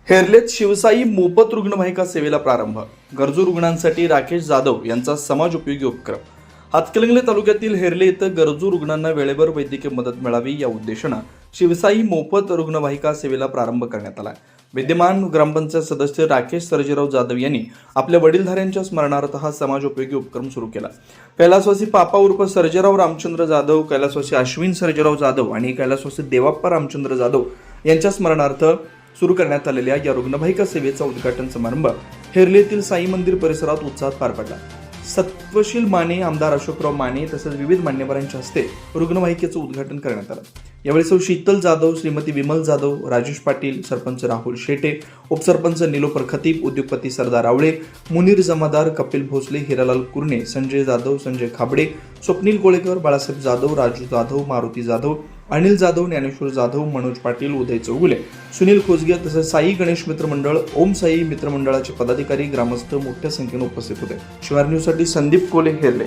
हेरलेत शिवसाई मोफत रुग्णवाहिका सेवेला प्रारंभ. गरजू रुग्णांसाठी राकेश जाधव यांचा समाज उपयोगी उपक्रम. हातकणंगले तालुक्यातील हेरले इथं गरजू रुग्णांना वेळेवर वैद्यकीय मदत मिळावी या उद्देशानं शिवसाई मोफत रुग्णवाहिका सेवेला प्रारंभ करण्यात आला. विद्यमान ग्रामपंचायत सदस्य राकेश सर्जेराव जाधव यांनी आपल्या वडीलधाऱ्यांच्या स्मरणार्थ हा समाज उपयोगी उपक्रम सुरू केला. कैलासवासी पापा उर्फ सर्जेराव रामचंद्र जाधव, कैलासवासी अश्विन सर्जेराव जाधव आणि कैलासवासी देवाप्पा रामचंद्र जाधव यांच्या स्मरणार्थ सुरू करण्यात आलेल्या या रुग्णवाहिका सेवेचा उद्घाटन समारंभ हेरले येथील साई मंदिर परिसरात उत्साहात पार पडला. सत्वशील माने, आमदार अशोकराव माने तसेच विविध मान्यवरांच्या हस्ते रुग्णवाहिकेचं उद्घाटन करण्यात आलं. यावेळी सौ शीतल जाधव, श्रीमती विमल जाधव, राजेश पाटील, सरपंच राहुल शेटे, उपसरपंच निलोफर खतीब, उद्योगपती सरदार आवळे, मुनीर जमादार, कपिल भोसले, हिरालाल कुरणे, संजय जाधव, संजय खाबडे, स्वप्नील गोळेकर, बाळासाहेब जाधव, राजू जाधव, मारुती जाधव, अनिल जाधव, ज्ञानेश्वर जाधव, मनोज पाटील, उदय चौगुले, सुनील खोजगे तसेच साई गणेश मित्र मंडळ, ओम साई मित्र मंडळाचे पदाधिकारी, ग्रामस्थ मोठ्या संख्येने उपस्थित होते. शिवार न्यूजसाठी संदीप कोले, हेरले.